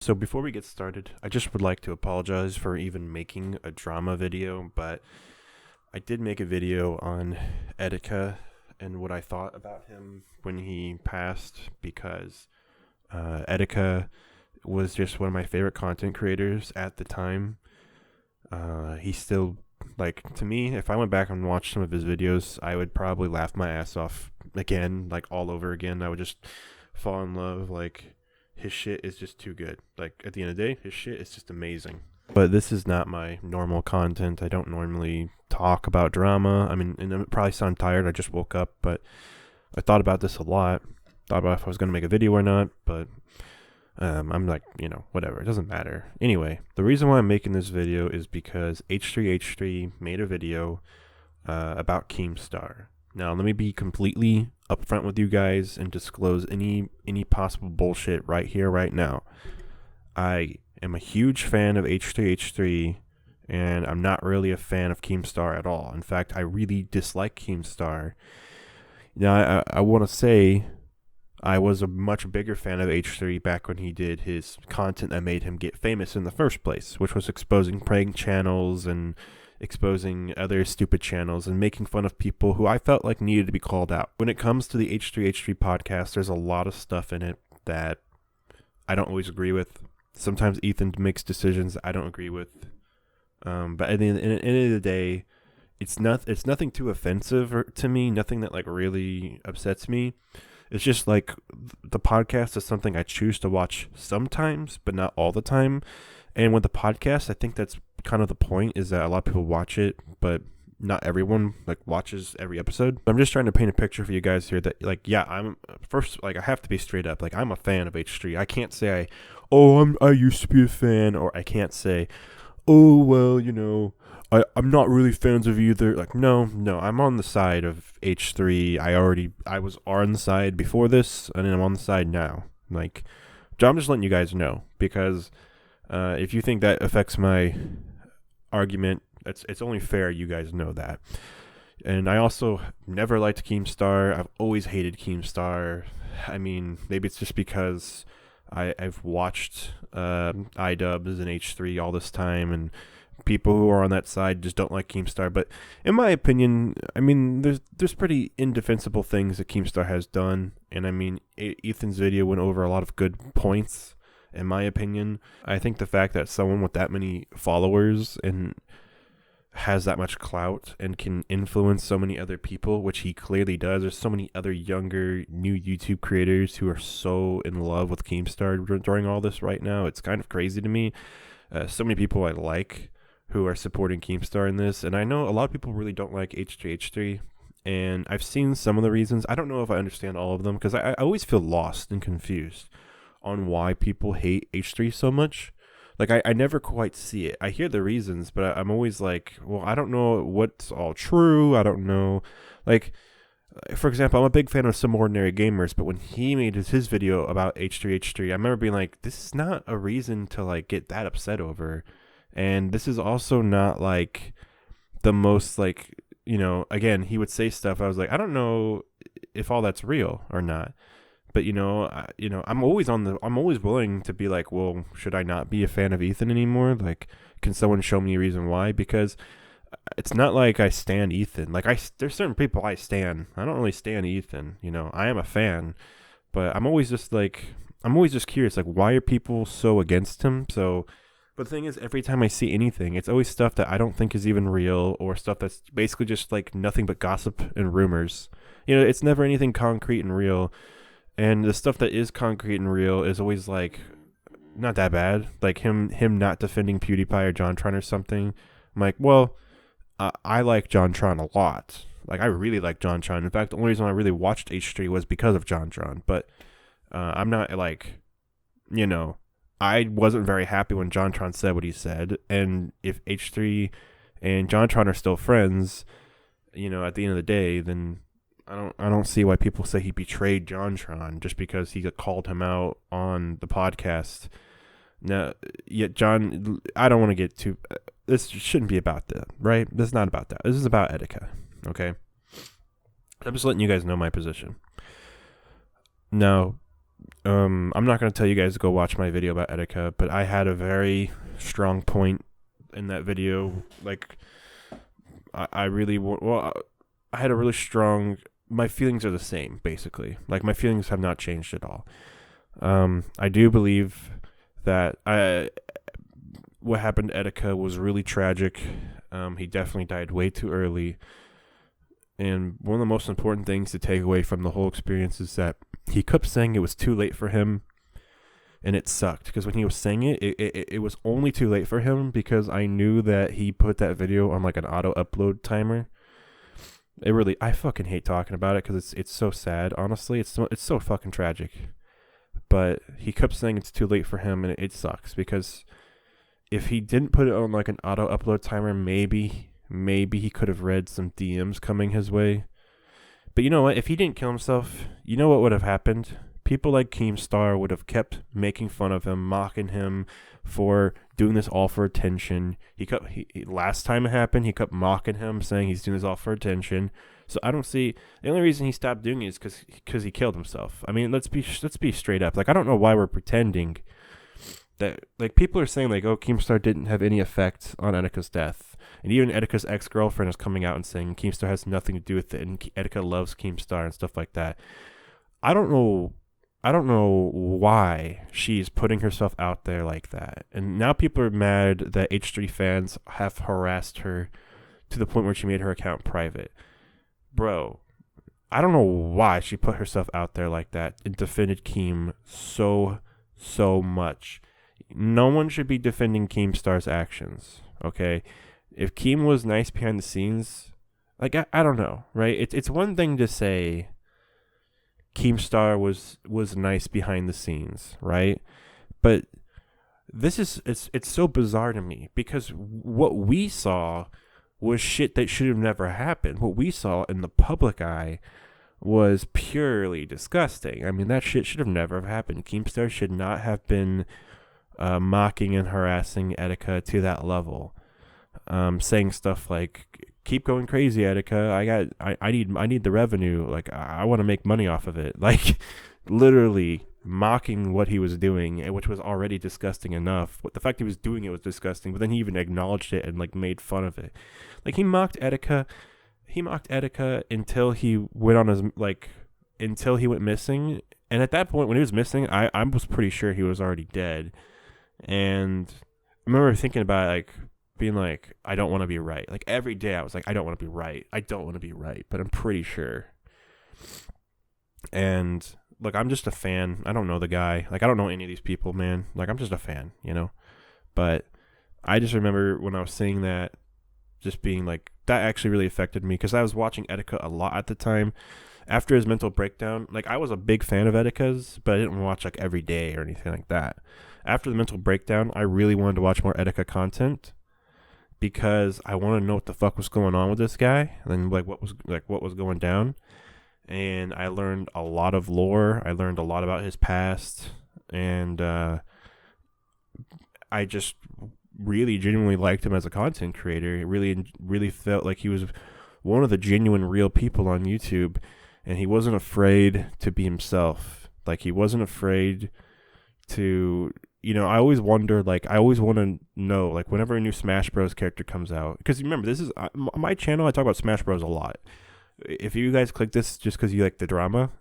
So before we get started, I just would like to apologize for even making a drama video, but I did make a video on Etika and what I thought about him when he passed because Etika was just one of my favorite content creators at the time. He still, like, to me, if I went back and watched some of his videos, I would probably laugh my ass off again, like all over again. I would just fall in love, like his shit is just too good. Like at the end of the day, his shit is just amazing. But this is not my normal content. I don't normally talk about drama. I mean, and it probably sound tired. I just woke up, but I thought about this a lot. Thought about if I was gonna make a video or not, but I'm like, whatever. It doesn't matter. Anyway, the reason why I'm making this video is because H3H3 made a video about Keemstar. Now, let me be completely upfront with you guys and disclose any possible bullshit right here, right now. I am a huge fan of H3H3, and I'm not really a fan of Keemstar at all. In fact, I really dislike Keemstar. Now, I want to say I was a much bigger fan of H3 back when he did his content that made him get famous in the first place, which was exposing prank channels and exposing other stupid channels and making fun of people who I felt like needed to be called out. When it comes to the H3H3 podcast, there's a lot of stuff in it that I don't always agree with. Sometimes Ethan makes decisions I don't agree with. But at the end of the day, it's nothing too offensive to me, nothing that like really upsets me. It's just like the podcast is something I choose to watch sometimes, but not all the time. And with the podcast, I think that's kind of the point, is that a lot of people watch it, but not everyone like watches every episode. I'm just trying to paint a picture for you guys here that like, yeah, I'm first, like, I have to be straight up. Like, I'm a fan of H3. I can't say I used to be a fan, or I can't say, oh, well, I'm not really fans of either. Like, no, I'm on the side of H3. I was on the side before this, and I'm on the side now. Like, I'm just letting you guys know, because if you think that affects my argument, it's only fair you guys know that. And I also never liked Keemstar. I've always hated Keemstar. I mean, maybe it's just because I've watched iDubbbz and H3 all this time, and people who are on that side just don't like Keemstar. But in my opinion, I mean, there's pretty indefensible things that Keemstar has done, and I mean, Ethan's video went over a lot of good points. In my opinion, I think the fact that someone with that many followers and has that much clout and can influence so many other people, which he clearly does. There's so many other younger, new YouTube creators who are so in love with Keemstar during all this right now. It's kind of crazy to me. So many people I like who are supporting Keemstar in this, and I know a lot of people really don't like H3H3, and I've seen some of the reasons. I don't know if I understand all of them, because I always feel lost and confused on why people hate H3 so much. Like, I never quite see it. I hear the reasons, but I'm always like, well, I don't know what's all true. I don't know. Like, for example, I'm a big fan of Some Ordinary Gamers, but when he made his video about H3H3, I remember being like, this is not a reason to, like, get that upset over. And this is also not, like, the most, like, again, he would say stuff. I was like, I don't know if all that's real or not. But I'm always willing to be like, well, should I not be a fan of Ethan anymore? Like, can someone show me a reason why? Because it's not like I stan Ethan. Like, there's certain people I stan. I don't really stan Ethan. I am a fan, but I'm always just curious. Like, why are people so against him? So, but the thing is, every time I see anything, it's always stuff that I don't think is even real, or stuff that's basically just like nothing but gossip and rumors. It's never anything concrete and real. And the stuff that is concrete and real is always like not that bad. Like him not defending PewDiePie or JonTron or something. I'm like, well, I like JonTron a lot. Like, I really like JonTron. In fact, the only reason I really watched H3 was because of JonTron. But I'm not like, I wasn't very happy when JonTron said what he said. And if H3 and JonTron are still friends, at the end of the day, then I don't see why people say he betrayed JonTron just because he called him out on the podcast. Now, yet John, I don't want to get too. This shouldn't be about that, right? This is not about that. This is about Etika. Okay, I'm just letting you guys know my position. Now, I'm not going to tell you guys to go watch my video about Etika, but I had a very strong point in that video. Like, I really, I had a really strong, my feelings are the same, basically. Like, my feelings have not changed at all. I do believe that what happened to Etika was really tragic. He definitely died way too early. And one of the most important things to take away from the whole experience is that he kept saying it was too late for him, and it sucked. Because when he was saying it was only too late for him because I knew that he put that video on like an auto-upload timer. I fucking hate talking about it because it's so sad, honestly. It's so fucking tragic. But he kept saying it's too late for him, and it sucks because if he didn't put it on like an auto-upload timer, maybe he could have read some DMs coming his way. But you know what? If he didn't kill himself, you know what would have happened? People like Keemstar would have kept making fun of him, mocking him for doing this all for attention. Last time it happened, he kept mocking him, saying he's doing this all for attention. So I don't see the only reason he stopped doing it is because he killed himself. I mean, let's be straight up. Like, I don't know why we're pretending that, like, people are saying like, oh, Keemstar didn't have any effect on Etika's death. And even Etika's ex-girlfriend is coming out and saying Keemstar has nothing to do with it, and Etika loves Keemstar and stuff like that. I don't know why she's putting herself out there like that. And now people are mad that H3 fans have harassed her to the point where she made her account private. Bro, I don't know why she put herself out there like that and defended Keem so much. No one should be defending Keemstar's actions, okay? If Keem was nice behind the scenes, like, I don't know, right? It's one thing to say Keemstar was nice behind the scenes, right? But it's so bizarre to me because what we saw was shit that should have never happened. What we saw in the public eye was purely disgusting. I mean, that shit should have never happened. Keemstar should not have been mocking and harassing Etika to that level. Saying stuff like, keep going crazy, Etika. I need the revenue. Like, I want to make money off of it. Like, literally mocking what he was doing, which was already disgusting enough. The fact he was doing it was disgusting, but then he even acknowledged it and like made fun of it. Like, he mocked Etika until he went missing. And at that point, when he was missing, I was pretty sure he was already dead. And I remember thinking about it, like, being like, I don't want to be right. Like, every day I was like, I don't want to be right. I don't want to be right, but I'm pretty sure. And look, I'm just a fan. I don't know the guy. Like, I don't know any of these people, man. Like, I'm just a fan, you know? But I just remember when I was saying that, just being like, that actually really affected me because I was watching Etika a lot at the time. After his mental breakdown, like, I was a big fan of Etika's, but I didn't watch like every day or anything like that. After the mental breakdown, I really wanted to watch more Etika content because I wanted to know what the fuck was going on with this guy and what was going down. And I learned a lot of lore. I learned a lot about his past, and I just really genuinely liked him as a content creator. It really felt like he was one of the genuine real people on YouTube, and he wasn't afraid to be himself. Like, he wasn't afraid to, you know, I always want to know, like, whenever a new Smash Bros character comes out, because remember, this is my channel, I talk about Smash Bros a lot. If you guys click this just because you like the drama,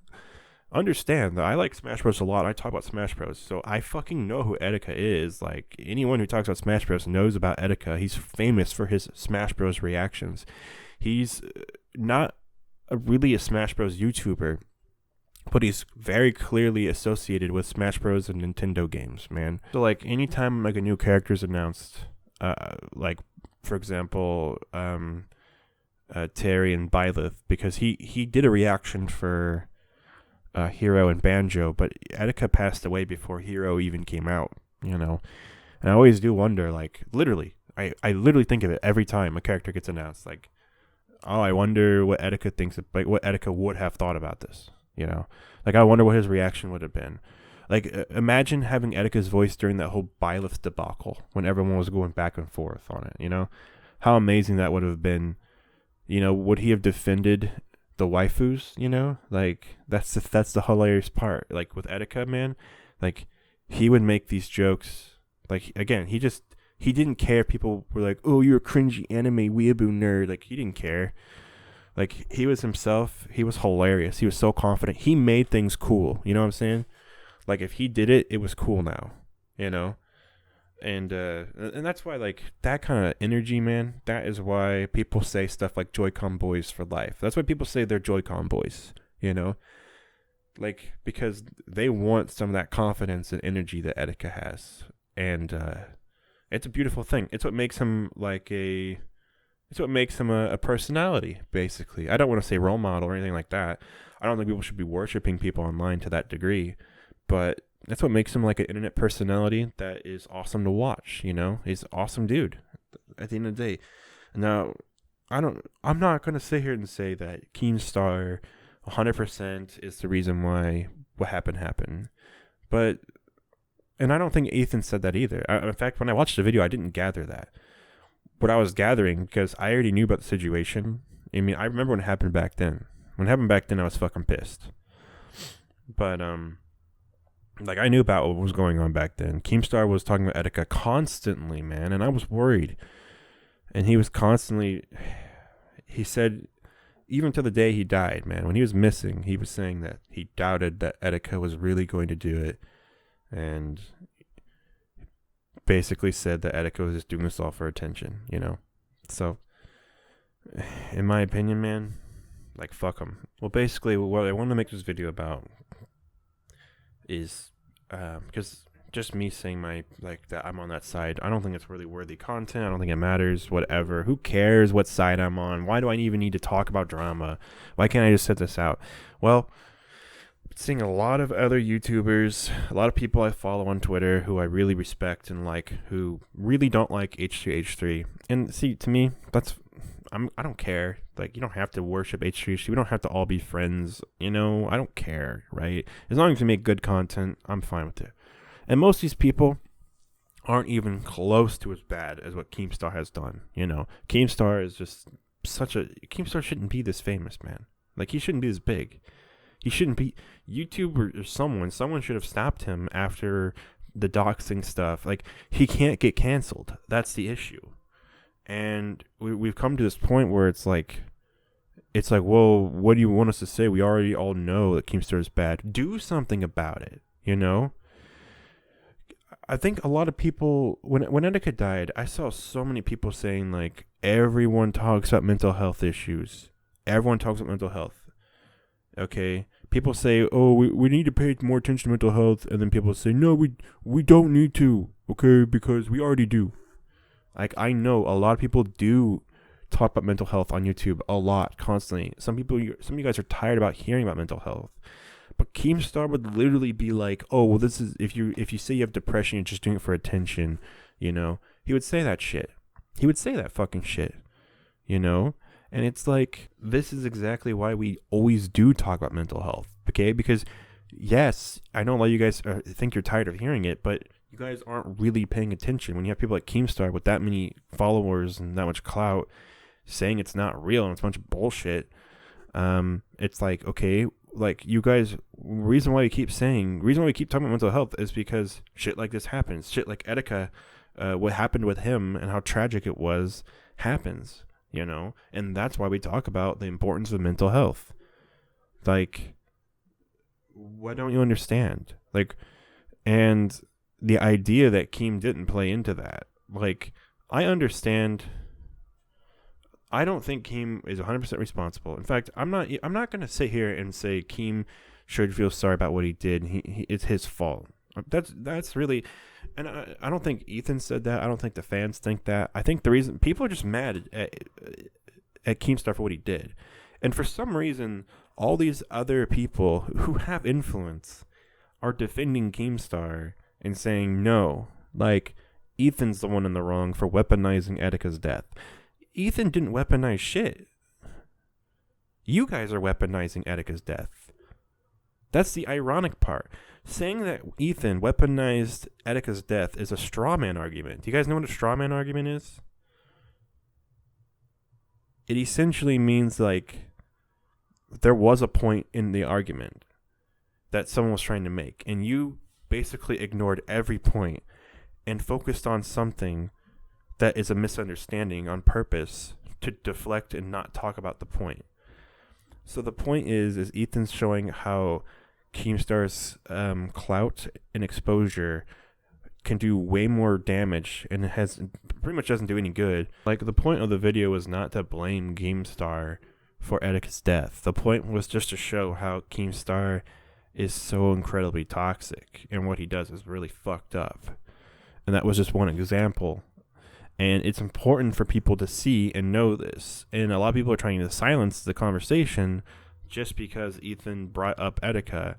understand that I like Smash Bros a lot. I talk about Smash Bros, so I fucking know who Etika is. Like, anyone who talks about Smash Bros knows about Etika. He's famous for his Smash Bros reactions. He's not really a Smash Bros YouTuber, but he's very clearly associated with Smash Bros and Nintendo games, man. So, like, anytime like a new character is announced, like, for example, Terry and Byleth, because he did a reaction for Hero and Banjo, but Etika passed away before Hero even came out, you know. And I always do wonder, like, literally, I literally think of it every time a character gets announced, like, oh, I wonder what Etika thinks, like, what Etika would have thought about this, you know. Like, I wonder what his reaction would have been. Like, imagine having Etika's voice during that whole Byleth debacle when everyone was going back and forth on it, you know. How amazing that would have been. You know, would he have defended the waifus, you know? Like, that's the hilarious part. Like, with Etika, man, like, he would make these jokes. Like, again, he didn't care if people were like, oh, you're a cringy anime weeaboo nerd. Like, he didn't care. Like, he was himself. He was hilarious. He was so confident. He made things cool. You know what I'm saying? Like, if he did it, it was cool now, you know? And that's why, like, that kind of energy, man, that is why people say stuff like Joy-Con boys for life. That's why people say they're Joy-Con boys, you know? Like, because they want some of that confidence and energy that Etika has. And it's a beautiful thing. It's what makes him a personality, basically. I don't want to say role model or anything like that. I don't think people should be worshiping people online to that degree. But that's what makes him like an internet personality that is awesome to watch, you know? He's an awesome dude at the end of the day. Now, I'm not going to sit here and say that Keemstar 100% is the reason why what happened. But, and I don't think Ethan said that either. In fact, when I watched the video, I didn't gather that. What I was gathering, because I already knew about the situation. I mean, I remember when it happened back then. When it happened back then, I was fucking pissed. But, like, I knew about what was going on back then. Keemstar was talking about Etika constantly, man, and I was worried. And he was constantly, he said, even to the day he died, man, when he was missing, he was saying that he doubted that Etika was really going to do it. And basically said that Etika was just doing this all for attention, you know? So, in my opinion, man, like, fuck him. Well, basically, what I wanted to make this video about is because just me saying that I'm on that side, I don't think it's really worthy content. I don't think it matters. Whatever. Who cares what side I'm on? Why do I even need to talk about drama? Why can't I just set this out? Well, seeing a lot of other YouTubers, a lot of people I follow on Twitter who I really respect and like, who really don't like H3H3. And see, to me, I don't care. Like, you don't have to worship H3H3. We don't have to all be friends. You know, I don't care, right? As long as we make good content, I'm fine with it. And most of these people aren't even close to as bad as what Keemstar has done. You know, Keemstar is just Keemstar shouldn't be this famous, man. Like, he shouldn't be this big. He shouldn't be. YouTube or someone should have stopped him after the doxing stuff. Like, he can't get canceled. That's the issue. And we've come to this point where it's like, well, what do you want us to say? We already all know that Keemstar is bad. Do something about it, you know? I think a lot of people, when Etika died, I saw so many people saying, like, everyone talks about mental health issues. Everyone talks about mental health. Okay? People say, oh, we need to pay more attention to mental health. And then people say, no, we don't need to, okay, because we already do. Like, I know a lot of people do talk about mental health on YouTube a lot, constantly. Some of you guys are tired about hearing about mental health. But Keemstar would literally be like, oh, well, this is, if you say you have depression, you're just doing it for attention, you know? He would say that shit. He would say that fucking shit, you know? And it's like, this is exactly why we always do talk about mental health, okay? Because, yes, I know a lot of you guys think you're tired of hearing it, but you guys aren't really paying attention. When you have people like Keemstar with that many followers and that much clout saying it's not real and it's a bunch of bullshit, it's like, okay, like, you guys, reason why we keep talking about mental health is because shit like this happens. Shit like Etika, what happened with him and how tragic it was, happens, you know? And that's why we talk about the importance of mental health. Like, what don't you understand? Like, and the idea that Keem didn't play into that. Like, I understand. I don't think Keem is 100% responsible. In fact, I'm not going to sit here and say Keem should feel sorry about what he did. It's his fault. That's really, and I don't think Ethan said that. I don't think the fans think that. I think the reason people are just mad at Keemstar for what he did. And for some reason, all these other people who have influence are defending Keemstar and saying, no, like, Ethan's the one in the wrong for weaponizing Etika's death. Ethan didn't weaponize shit. You guys are weaponizing Etika's death. That's the ironic part. Saying that Ethan weaponized Etika's death is a straw man argument. Do you guys know what a straw man argument is? It essentially means, like, there was a point in the argument that someone was trying to make, and you basically ignored every point and focused on something that is a misunderstanding on purpose to deflect and not talk about the point. So the point is Ethan's showing how Keemstar's clout and exposure can do way more damage, and it has pretty much doesn't do any good. Like, the point of the video was not to blame Keemstar for Etika's death. The point was just to show how Keemstar is so incredibly toxic, and what he does is really fucked up. And that was just one example. And it's important for people to see and know this. And a lot of people are trying to silence the conversation just because Ethan brought up Etika.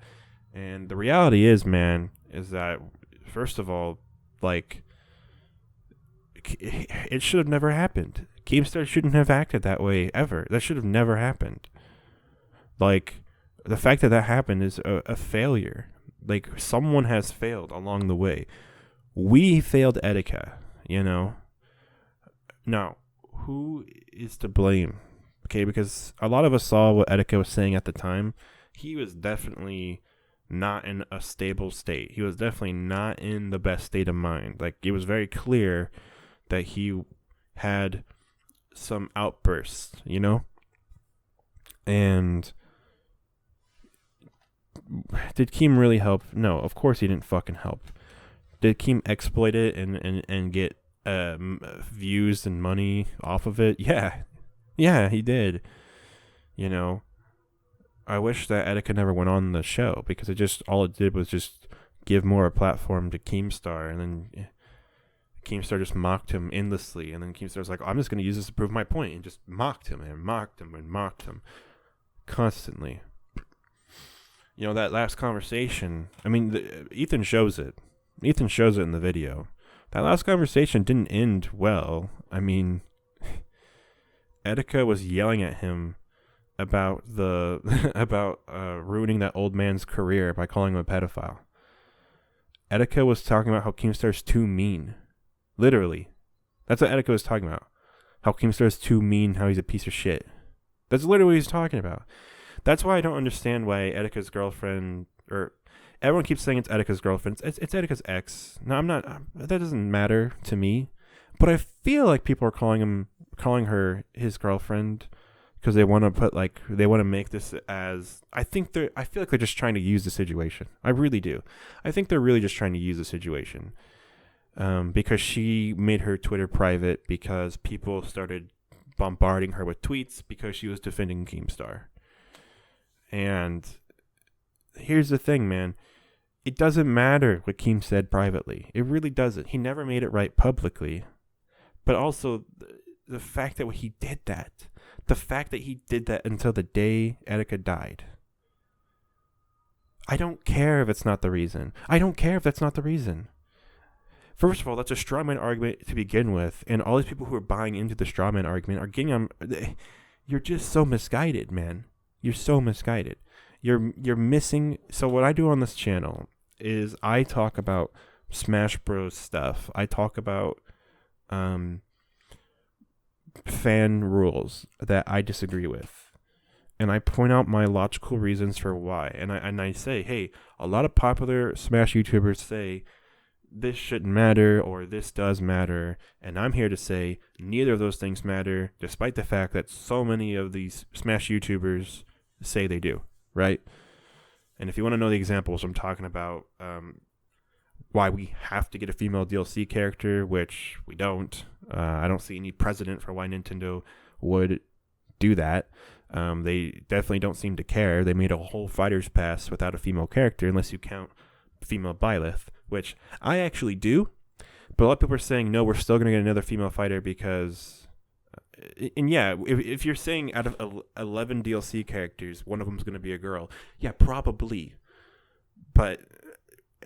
And the reality is, man, is that, first of all, like, it should have never happened. Keemstar shouldn't have acted that way ever. That should have never happened. Like, the fact that happened is a failure. Like, someone has failed along the way. We failed Etika, you know? Now, who is to blame? Okay, because a lot of us saw what Etika was saying at the time. He was definitely not in a stable state. He was definitely not in the best state of mind. Like, it was very clear that he had some outbursts, you know? And did Keem really help? No, of course he didn't fucking help. Did Keem exploit it and get views and money off of it? Yeah, he did. You know, I wish that Etika never went on the show, because all it did was just give more a platform to Keemstar, and then Keemstar just mocked him endlessly, and then Keemstar's like, I'm just going to use this to prove my point, and just mocked him and mocked him and mocked him constantly. You know, that last conversation, I mean, Ethan shows it. Ethan shows it in the video. That last conversation didn't end well. I mean, Etika was yelling at him about ruining that old man's career by calling him a pedophile. Etika was talking about how Keemstar's too mean. Literally. That's what Etika was talking about. How Keemstar's too mean, how he's a piece of shit. That's literally what he's talking about. That's why I don't understand why Etika's girlfriend, or everyone keeps saying it's Etika's girlfriend. It's Etika's ex. No, I'm not. That doesn't matter to me. But I feel like people are calling her his girlfriend because they want to make this as, I feel like they're just trying to use the situation. I really do. I think they're really just trying to use the situation. Because she made her Twitter private because people started bombarding her with tweets because she was defending Keemstar. And here's the thing, man. It doesn't matter what Keem said privately. It really doesn't. He never made it right publicly. But also, the fact that he did that. The fact that he did that until the day Etika died. I don't care if it's not the reason. I don't care if that's not the reason. First of all, that's a straw man argument to begin with. And all these people who are buying into the straw man argument are getting on. You're just so misguided, man. You're so misguided. You're missing. So what I do on this channel is I talk about Smash Bros stuff. I talk about fan rules that I disagree with, and I point out my logical reasons for why. And I say, hey, a lot of popular Smash YouTubers say this shouldn't matter or this does matter, and I'm here to say neither of those things matter, despite the fact that so many of these Smash YouTubers say they do, right? And if you want to know the examples, I'm talking about why we have to get a female DLC character, which we don't. I don't see any precedent for why Nintendo would do that. They definitely don't seem to care. They made a whole Fighters Pass without a female character, unless you count female Byleth, which I actually do. But a lot of people are saying, no, we're still going to get another female fighter because... And yeah, if you're saying out of 11 DLC characters, one of them's going to be a girl, yeah, probably. But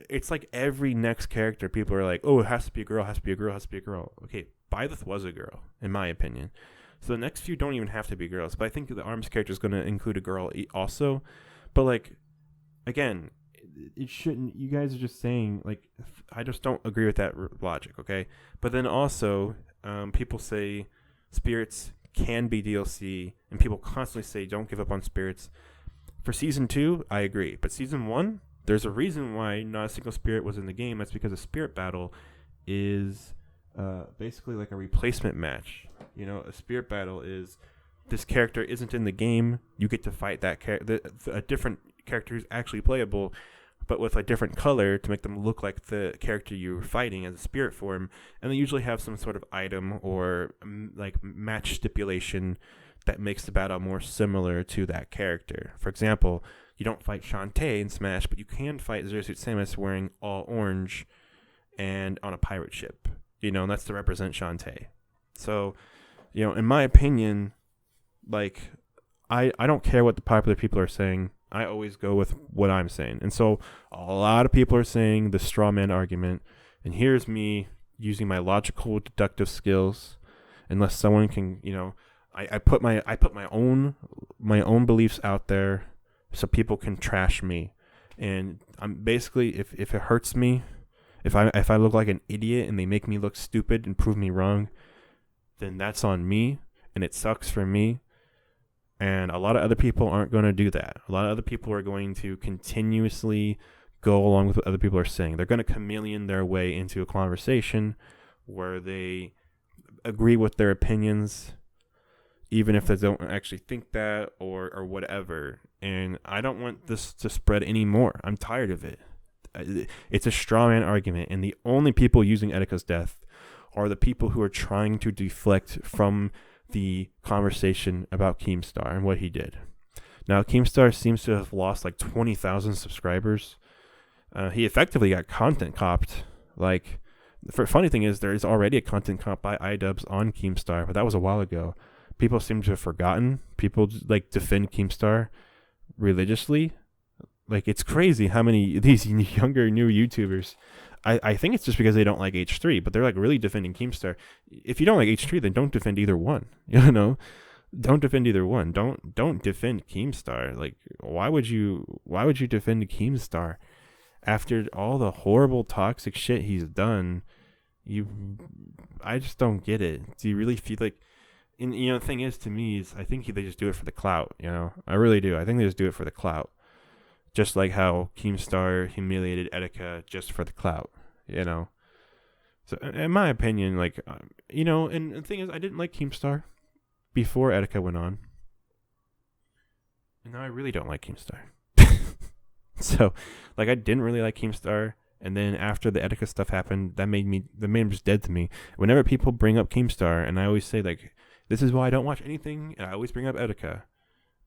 it's like every next character, people are like, oh, it has to be a girl, has to be a girl, has to be a girl. Okay, Byleth was a girl, in my opinion. So the next few don't even have to be girls. But I think the ARMS character is going to include a girl also. But, like, again, it shouldn't. You guys are just saying, like, I just don't agree with that logic, okay? But then also, people say... Spirits can be DLC, and people constantly say don't give up on spirits. For season 2, I agree, but season 1, there's a reason why not a single spirit was in the game. That's because a spirit battle is basically like a replacement match. You know, a spirit battle is this character isn't in the game. You get to fight that character. A different character is actually playable, but with a different color to make them look like the character you were fighting as a spirit form. And they usually have some sort of item or like match stipulation that makes the battle more similar to that character. For example, you don't fight Shantae in Smash, but you can fight Zero Suit Samus wearing all orange and on a pirate ship. You know, and that's to represent Shantae. So, you know, in my opinion, like, I don't care what the popular people are saying. I always go with what I'm saying. And so a lot of people are saying the straw man argument. And here's me using my logical deductive skills. Unless someone can, you know, I put my own beliefs out there so people can trash me. And I'm basically, if it hurts me, if I look like an idiot and they make me look stupid and prove me wrong, then that's on me, and it sucks for me. And a lot of other people aren't going to do that. A lot of other people are going to continuously go along with what other people are saying. They're going to chameleon their way into a conversation where they agree with their opinions, even if they don't actually think that or whatever. And I don't want this to spread anymore. I'm tired of it. It's a straw man argument, and the only people using Etika's death are the people who are trying to deflect from the conversation about Keemstar and what he did. Now, Keemstar seems to have lost like 20,000 subscribers. He effectively got content copped. Like, the funny thing is, there is already a content cop by iDubbbz on Keemstar, but that was a while ago. People seem to have forgotten. People like defend Keemstar religiously. Like, it's crazy how many of these younger new YouTubers. I think it's just because they don't like H3, but they're like really defending Keemstar. If you don't like H3, then don't defend either one. You know, don't defend either one. Don't defend Keemstar. Like, why would you defend Keemstar after all the horrible toxic shit he's done? I just don't get it. Do you really feel like? And you know, the thing is, to me, is I think they just do it for the clout. You know, I really do. I think they just do it for the clout. Just like how Keemstar humiliated Etika just for the clout, you know. So, in my opinion, like, you know, and the thing is, I didn't like Keemstar before Etika went on. And now I really don't like Keemstar. So, like, I didn't really like Keemstar. And then after the Etika stuff happened, that made him just dead to me. Whenever people bring up Keemstar, and I always say, like, this is why I don't watch anything, and I always bring up Etika.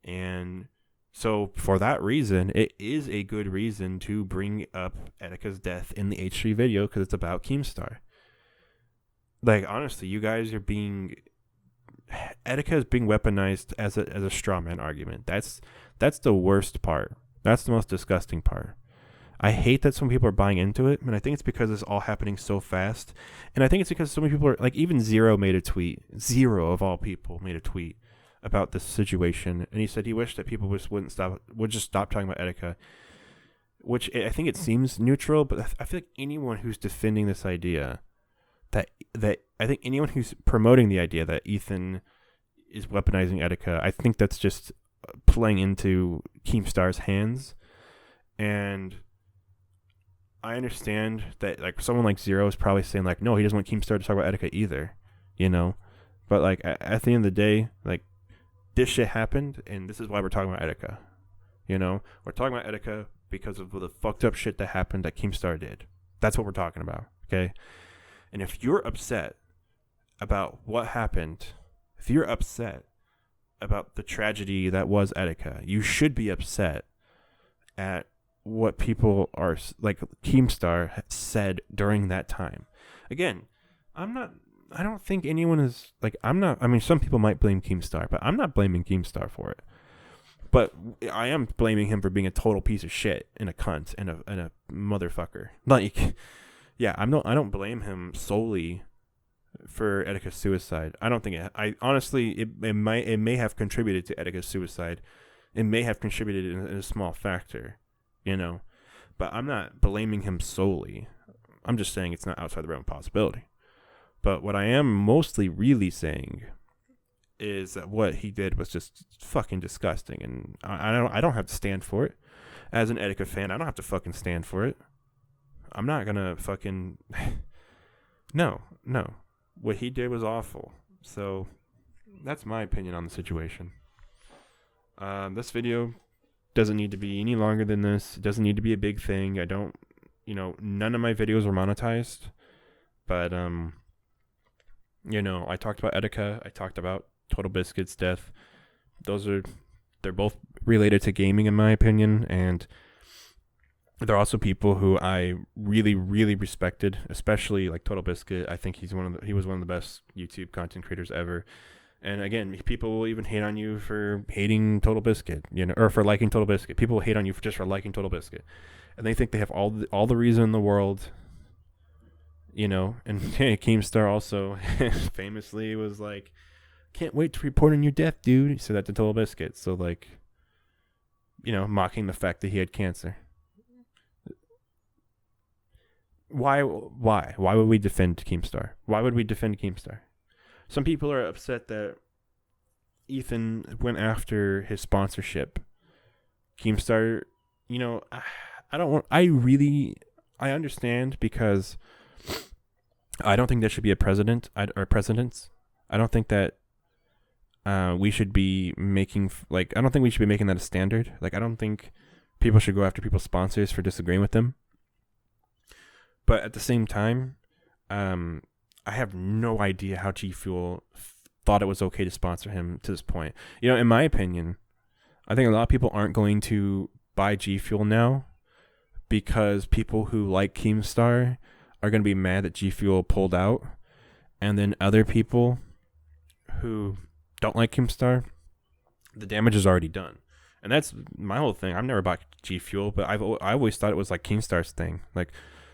And so for that reason, it is a good reason to bring up Etika's death in the H3 video because it's about Keemstar. Like, honestly, you guys are Etika is being weaponized as a straw man argument. That's the worst part. That's the most disgusting part. I hate that some people are buying into it, and I think it's because it's all happening so fast. And I think it's because so many people are, like, even Zero made a tweet. Zero of all people made a tweet about this situation, and he said he wished that people would just stop talking about Etika, which I think it seems neutral, but I feel like anyone who's defending this idea, that I think anyone who's promoting the idea that Ethan is weaponizing Etika, I think that's just playing into Keemstar's hands. And I understand that, like, someone like Zero is probably saying, like, no, he doesn't want Keemstar to talk about Etika either, you know, but, like, at the end of the day, like, this shit happened, and this is why we're talking about Etika. You know, we're talking about Etika because of the fucked up shit that happened that Keemstar did. That's what we're talking about, okay? And if you're upset about what happened, if you're upset about the tragedy that was Etika, you should be upset at what people are, like, Keemstar said during that time. Again, I don't think anyone is, like, I mean, some people might blame Keemstar, but I'm not blaming Keemstar for it. But I am blaming him for being a total piece of shit and a cunt and a motherfucker. Like, yeah, I don't blame him solely for Etika's suicide. I don't think I honestly, it may have contributed to Etika's suicide. It may have contributed in a small factor, you know, but I'm not blaming him solely. I'm just saying it's not outside the realm of possibility. But what I am mostly really saying is that what he did was just fucking disgusting, and I don't have to stand for it. As an Etika fan, I don't have to fucking stand for it. I'm not gonna fucking no. What he did was awful. So that's my opinion on the situation. This video doesn't need to be any longer than this. It doesn't need to be a big thing. I don't, none of my videos were monetized, but I talked about Etika. I talked about Total Biscuit's death. They're both related to gaming in my opinion, and they're also people who I really, really respected, especially like Total Biscuit. I think he was one of the best YouTube content creators ever. And again, people will even hate on you for hating Total Biscuit, or for liking Total Biscuit. People will hate on you just for liking Total Biscuit, and they think they have all the reason in the world, And Keemstar also famously was like, "Can't wait to report on your death, dude." He said that to Total Biscuit, so like, mocking the fact that he had cancer. Why would we defend Keemstar? Why would we defend Keemstar? Some people are upset that Ethan went after his sponsorship. Keemstar, I understand, because I don't think there should be a president or presidents. I don't think that we should be making I don't think we should be making that a standard. Like, I don't think people should go after people's sponsors for disagreeing with them. But at the same time, I have no idea how G Fuel thought it was okay to sponsor him to this point. In my opinion, I think a lot of people aren't going to buy G Fuel now because people who like Keemstar are going to be mad that G Fuel pulled out. And then other people who don't like Keemstar, the damage is already done. And that's my whole thing. I've never bought G Fuel, but I always thought it was like Keemstar's thing. Like,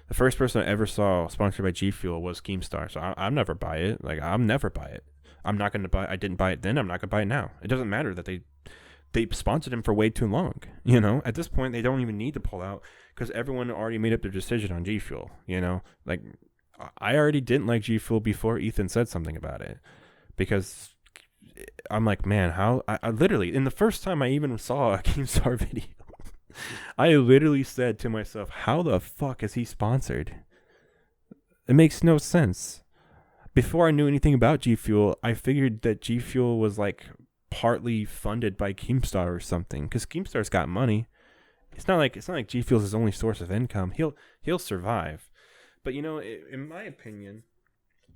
the first person I ever saw sponsored by G Fuel was Keemstar, so I'll never buy it. Like, I'll never buy it. I'm not going to buy it. I didn't buy it then. I'm not going to buy it now. It doesn't matter that they sponsored him for way too long. At this point, they don't even need to pull out because everyone already made up their decision on G Fuel. Like, I already didn't like G Fuel before Ethan said something about it, because I'm like, man, how? I literally, in the first time I even saw a Keemstar video, I literally said to myself, how the fuck is he sponsored? It makes no sense. Before I knew anything about G Fuel, I figured that G Fuel was like partly funded by Keemstar or something, because Keemstar's got money. It's not like G Fuel's his only source of income. He'll survive. But in my opinion,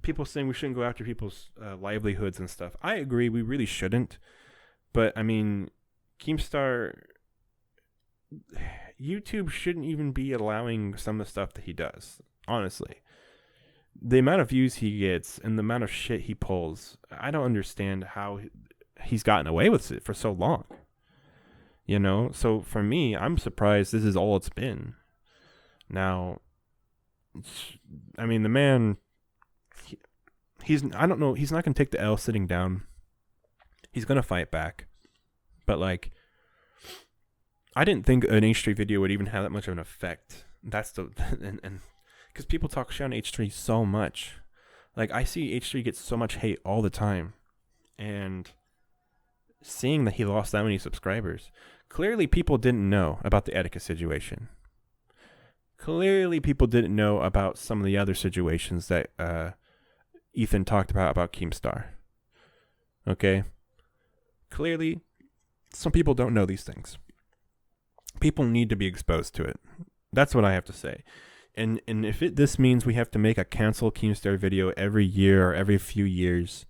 people saying we shouldn't go after people's livelihoods and stuff. I agree, we really shouldn't. But I mean, Keemstar, YouTube shouldn't even be allowing some of the stuff that he does, honestly. The amount of views he gets and the amount of shit he pulls, I don't understand how he's gotten away with it for so long. So for me, I'm surprised this is all it's been. Now, I mean, the man, I don't know, he's not going to take the L sitting down. He's going to fight back. But like, I didn't think an H3 video would even have that much of an effect. That's and because people talk shit on H3 so much. Like, I see H3 get so much hate all the time, and seeing that he lost that many subscribers, clearly people didn't know about the Etika situation. Clearly people didn't know about some of the other situations that Ethan talked about Keemstar. Okay? Clearly, some people don't know these things. People need to be exposed to it. That's what I have to say. And if this means we have to make a cancel Keemstar video every year or every few years,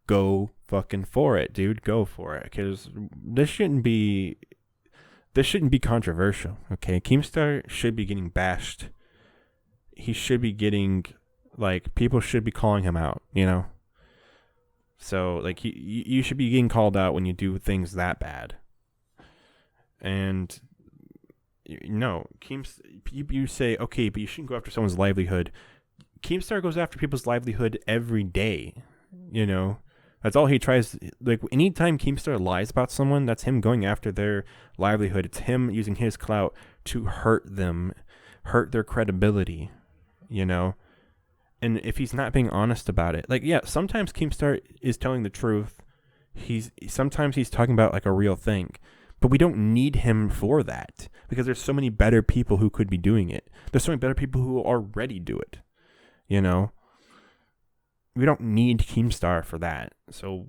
go fucking for it, dude. Go for it. Because this shouldn't be controversial, okay? Keemstar should be getting bashed. He should be getting, like, people should be calling him out, So, like, you should be getting called out when you do things that bad. And you say, okay, but you shouldn't go after someone's livelihood. Keemstar goes after people's livelihood every day. That's all he tries. Like, anytime Keemstar lies about someone, that's him going after their livelihood. It's him using his clout to hurt them, hurt their credibility. And if he's not being honest about it, like, yeah, sometimes Keemstar is telling the truth sometimes he's talking about like a real thing, but we don't need him for that because there's so many better people who could be doing it. There's so many better people who already do it. You know, we don't need Keemstar for that. So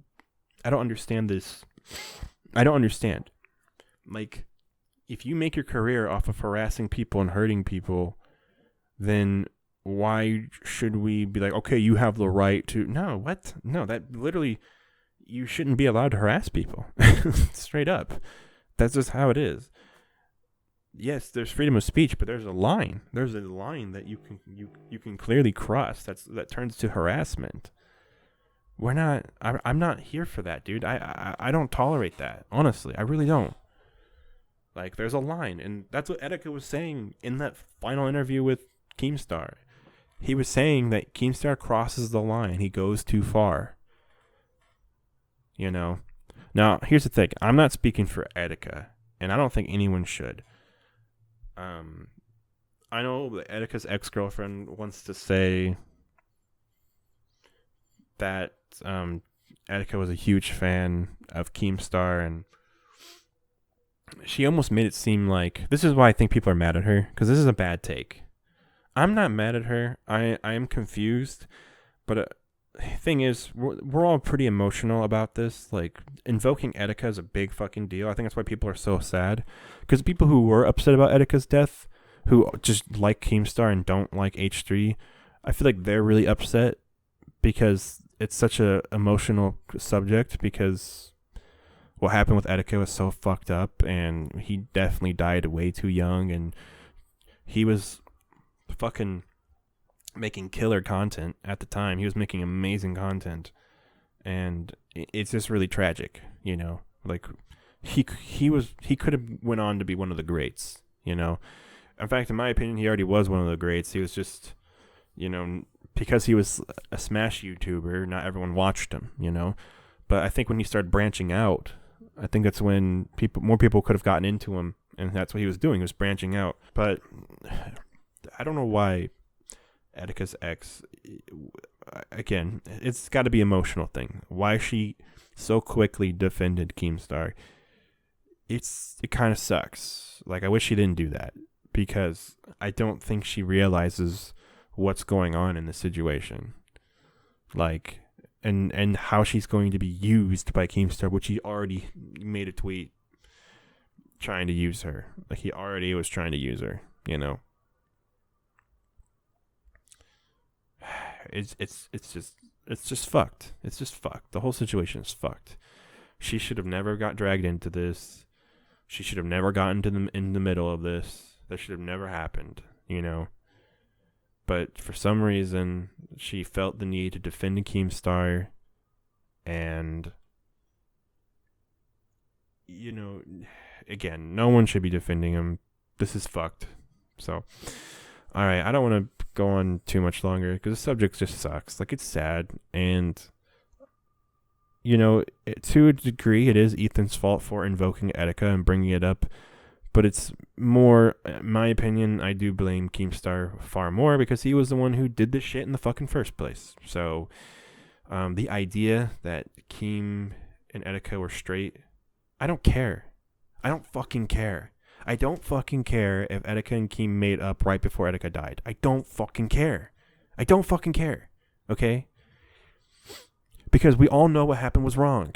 I don't understand this. I don't understand. Like, if you make your career off of harassing people and hurting people, then why should we be like, okay, you have the right to... No, what? No, that literally... You shouldn't be allowed to harass people. Straight up. That's just how it is. Yes, there's freedom of speech, but there's a line. There's a line that you can clearly cross. That turns to harassment. I'm not here for that, dude. I don't tolerate that. Honestly, I really don't. Like, there's a line, and that's what Etika was saying in that final interview with Keemstar. He was saying that Keemstar crosses the line. He goes too far. You know? Now, here's the thing. I'm not speaking for Etika, and I don't think anyone should. I know that Etika's ex-girlfriend wants to say that Etika was a huge fan of Keemstar, and she almost made it seem like... This is why I think people are mad at her, because this is a bad take. I'm not mad at her. I am confused, but thing is, we're all pretty emotional about this. Like, invoking Etika is a big fucking deal. I think that's why people are so sad, because people who were upset about Etika's death, who just like Keemstar and don't like H3, I feel like they're really upset because it's such a emotional subject, because what happened with Etika was so fucked up, and he definitely died way too young, and he was fucking making killer content at the time. He was making amazing content, and it's just really tragic, you know. Like, he could have went on to be one of the greats, you know. In fact, in my opinion, he already was one of the greats. He was just, you know, because he was a smash YouTuber, not everyone watched him, you know. But I think when he started branching out, I think that's when more people could have gotten into him, and that's what he was doing. He was branching out. But I don't know why Etika's ex, again, it's got to be an emotional thing. Why she so quickly defended Keemstar, it kind of sucks. Like, I wish she didn't do that, because I don't think she realizes what's going on in the situation. Like, and how she's going to be used by Keemstar, which he already made a tweet trying to use her. Like, he already was trying to use her, you know. It's just fucked. It's just fucked. The whole situation is fucked. She should have never got dragged into this. She should have never gotten in the middle of this. That should have never happened, you know. But for some reason, she felt the need to defend Keemstar, and, you know, again, no one should be defending him. This is fucked. So, all right, I don't want to go on too much longer, because the subject just sucks. Like, it's sad, and, you know, to a degree, it is Ethan's fault for invoking Etika and bringing it up. But it's more, in my opinion, I do blame Keemstar far more, because he was the one who did this shit in the fucking first place. So, the idea that Keem and Etika were straight, I don't care. I don't fucking care. I don't fucking care if Etika and Keem made up right before Etika died. I don't fucking care. I don't fucking care. Okay? Because we all know what happened was wrong.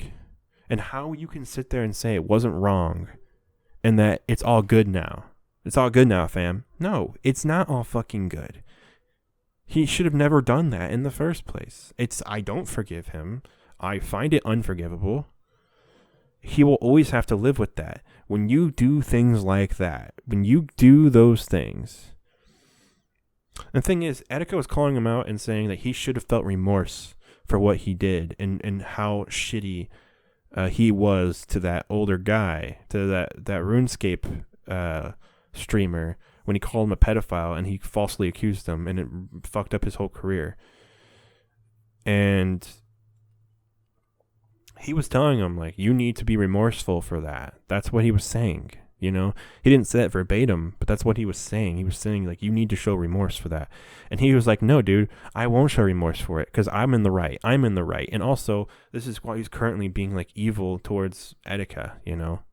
And how you can sit there and say it wasn't wrong, and that it's all good now. It's all good now, fam. No, it's not all fucking good. He should have never done that in the first place. I don't forgive him. I find it unforgivable. He will always have to live with that. When you do things like that, when you do those things, the thing is, Etika was calling him out and saying that he should have felt remorse for what he did, and how shitty he was to that older guy, to that RuneScape streamer, when he called him a pedophile and he falsely accused him, and it fucked up his whole career. And he was telling him, like, you need to be remorseful for that. That's what he was saying, You know, he didn't say that verbatim, but that's what he was saying. He was saying, like, you need to show remorse for that. And he was like, no, dude, I won't show remorse for it because I'm in the right. I'm in the right. And also, this is why he's currently being, like, evil towards Etika, you know?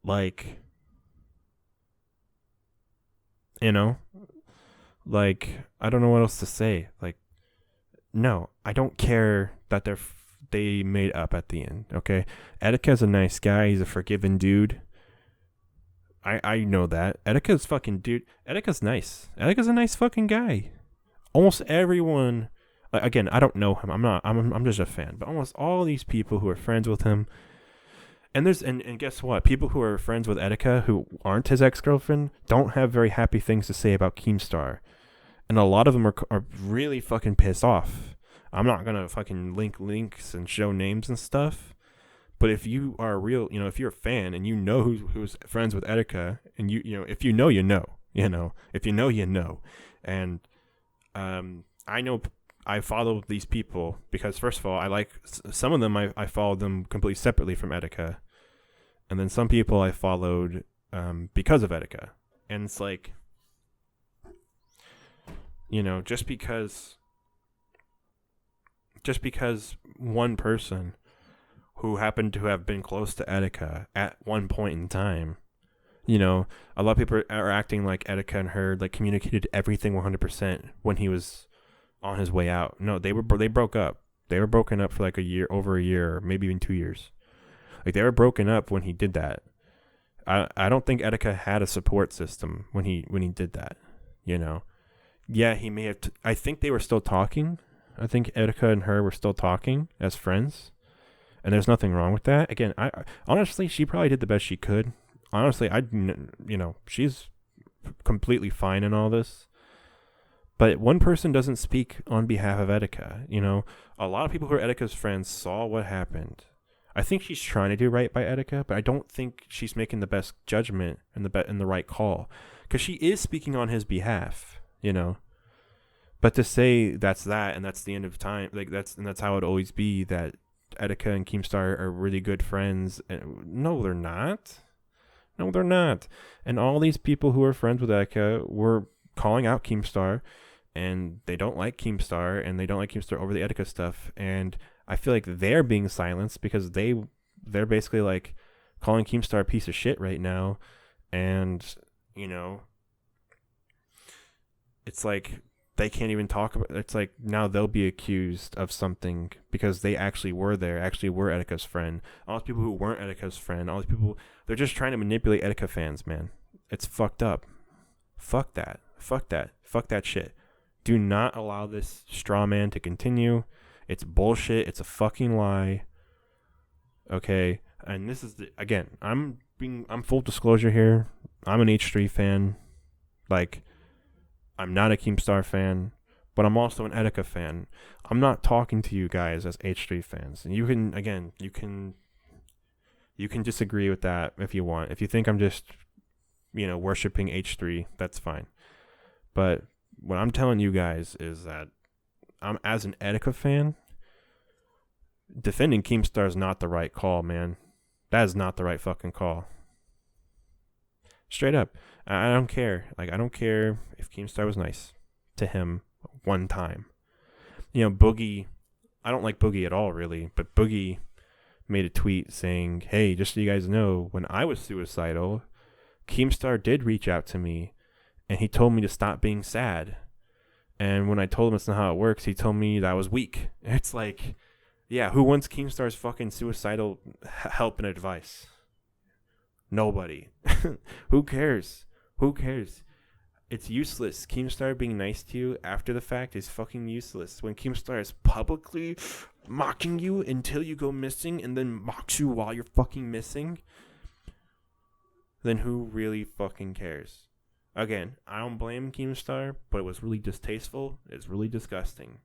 Like, you know? Like, I don't know what else to say. Like, no, I don't care that they made up at the end, okay? Etika's a nice guy. He's a forgiving dude. I know that. Etika's fucking dude. Etika's nice. Etika's a nice fucking guy. Almost everyone, like, again, I don't know him. I'm just a fan. But almost all these people who are friends with him, and guess what? People who are friends with Etika who aren't his ex-girlfriend don't have very happy things to say about Keemstar. And a lot of them are really fucking pissed off. I'm not gonna fucking link links and show names and stuff. But if you are a real, you know, if you're a fan and you know who's friends with Etika, and you know, if you know, you know, if you know, you know. And I know I follow these people because, first of all, I like some of them. I followed them completely separately from Etika, and then some people I followed because of Etika. And it's like, you know, just because one person who happened to have been close to Etika at one point in time, you know, a lot of people are acting like Etika and her like communicated everything 100% when he was on his way out. No, they broke up. They were broken up for like over a year, or maybe even 2 years. Like, they were broken up when he did that. I don't think Etika had a support system when he did that, you know. Yeah, he may have. I think they were still talking. I think Etika and her were still talking as friends, and there's nothing wrong with that. Again, I honestly, she probably did the best she could. Honestly, you know, she's completely fine in all this. But one person doesn't speak on behalf of Etika. You know, a lot of people who are Etika's friends saw what happened. I think she's trying to do right by Etika, but I don't think she's making the best judgment and the right call, because she is speaking on his behalf. You know, but to say that's that and that's the end of time, like that's how it always be, that Etika and Keemstar are really good friends. No, they're not. No, they're not. And all these people who are friends with Etika were calling out Keemstar, and they don't like Keemstar, and they don't like Keemstar over the Etika stuff. And I feel like they're being silenced because they're basically like calling Keemstar a piece of shit right now. And, you know, it's like they can't even talk about it. It's like now they'll be accused of something because they actually were Etika's friend. All these people who weren't Etika's friend, all these people, they're just trying to manipulate Etika fans, man. It's fucked up. Fuck that. Fuck that. Fuck that shit. Do not allow this straw man to continue. It's bullshit. It's a fucking lie. Okay? And this is again, I'm full disclosure here. I'm an H3 fan. Like, I'm not a Keemstar fan, but I'm also an Etika fan. I'm not talking to you guys as H3 fans. And you can disagree with that if you want. If you think I'm just, you know, worshiping H3, that's fine. But what I'm telling you guys is that I'm, as an Etika fan, defending Keemstar is not the right call, man. That is not the right fucking call. Straight up. I don't care. Like, I don't care if Keemstar was nice to him one time. You know, Boogie, I don't like Boogie at all, really, but Boogie made a tweet saying, hey, just so you guys know, when I was suicidal, Keemstar did reach out to me, and he told me to stop being sad. And when I told him it's not how it works, he told me that I was weak. It's like, yeah, who wants Keemstar's fucking suicidal help and advice? Nobody. Who cares? Who cares? It's useless. Keemstar being nice to you after the fact is fucking useless. When Keemstar is publicly mocking you until you go missing and then mocks you while you're fucking missing, then who really fucking cares? Again, I don't blame Keemstar, but it was really distasteful. It's really disgusting.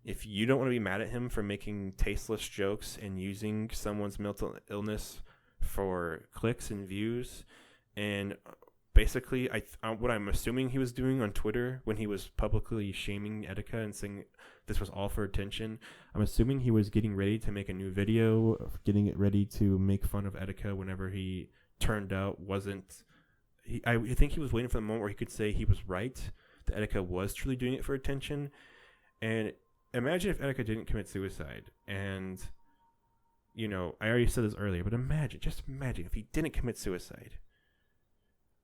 If you don't want to be mad at him for making tasteless jokes and using someone's mental illness for clicks and views, and basically, what I'm assuming he was doing on Twitter when he was publicly shaming Etika and saying this was all for attention, I'm assuming he was getting ready to make a new video, getting it ready to make fun of Etika whenever he turned out wasn't. I think he was waiting for the moment where he could say he was right. That Etika was truly doing it for attention. And imagine if Etika didn't commit suicide. And, you know, I already said this earlier, but just imagine if he didn't commit suicide.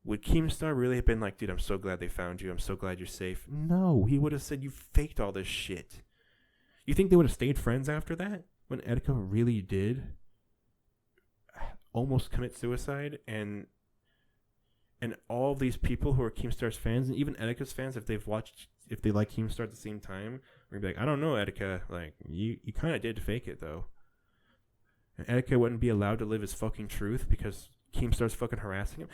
Would Keemstar really have been like, dude, I'm so glad they found you. I'm so glad you're safe? No, he would have said you faked all this shit. You think they would have stayed friends after that? When Etika really did almost commit suicide, and all of these people who are Keemstar's fans, and even Etika's fans, if they like Keemstar at the same time, we're gonna be like, I don't know, Etika, like, you kind of did fake it, though. And Etika wouldn't be allowed to live his fucking truth because Keemstar's fucking harassing him.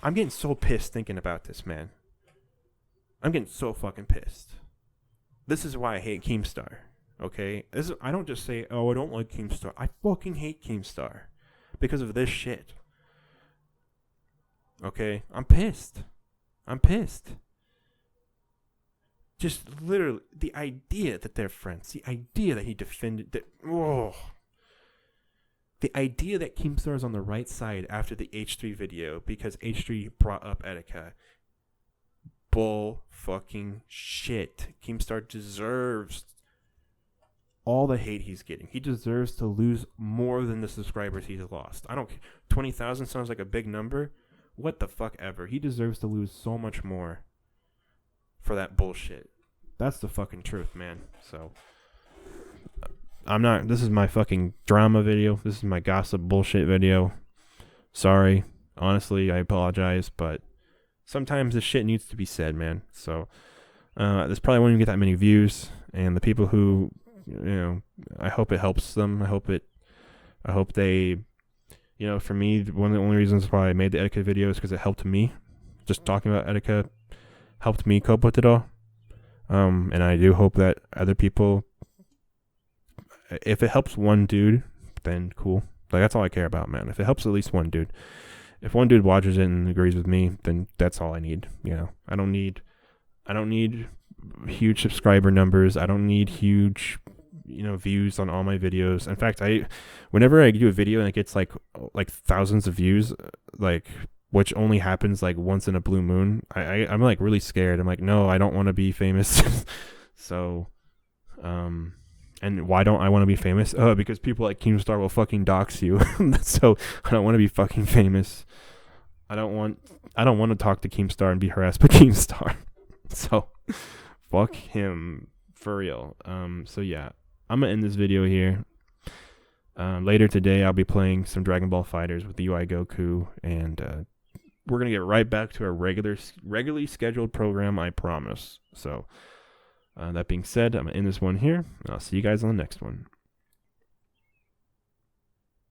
I'm getting so pissed thinking about this, man. I'm getting so fucking pissed. This is why I hate Keemstar, okay? I don't just say, oh, I don't like Keemstar. I fucking hate Keemstar because of this shit. Okay? I'm pissed. Just literally, the idea that they're friends, the idea that he defended, the idea that Keemstar is on the right side after the H3 video because H3 brought up Etika. Bull fucking shit. Keemstar deserves all the hate he's getting. He deserves to lose more than the subscribers he's lost. 20,000 sounds like a big number. What the fuck ever. He deserves to lose so much more for that bullshit. That's the fucking truth, man. So, this is my fucking drama video. This is my gossip bullshit video. Sorry. Honestly, I apologize, but sometimes this shit needs to be said, man. So, this probably won't even get that many views, and the people who, you know, I hope it helps them. I hope they, you know, for me, one of the only reasons why I made the Etika video is because it helped me. Just talking about Etika helped me cope with it all. And I do hope that other people, if it helps one dude, then cool. Like, that's all I care about, man. If it helps at least one dude. If one dude watches it and agrees with me, then that's all I need. You know, I don't need huge subscriber numbers. I don't need huge, you know, views on all my videos. In fact, whenever I do a video and it gets like thousands of views, like, which only happens like once in a blue moon, I'm like really scared. I'm like, no, I don't want to be famous. So, and why don't I want to be famous? Because people like Keemstar will fucking dox you. So I don't want to be fucking famous. I don't want to talk to Keemstar and be harassed by Keemstar. So fuck him for real. So yeah, I'm gonna end this video here. Later today, I'll be playing some Dragon Ball Fighters with the UI Goku, and we're gonna get right back to our regularly scheduled program. I promise. So. That being said, I'm going to end this one here, and I'll see you guys on the next one.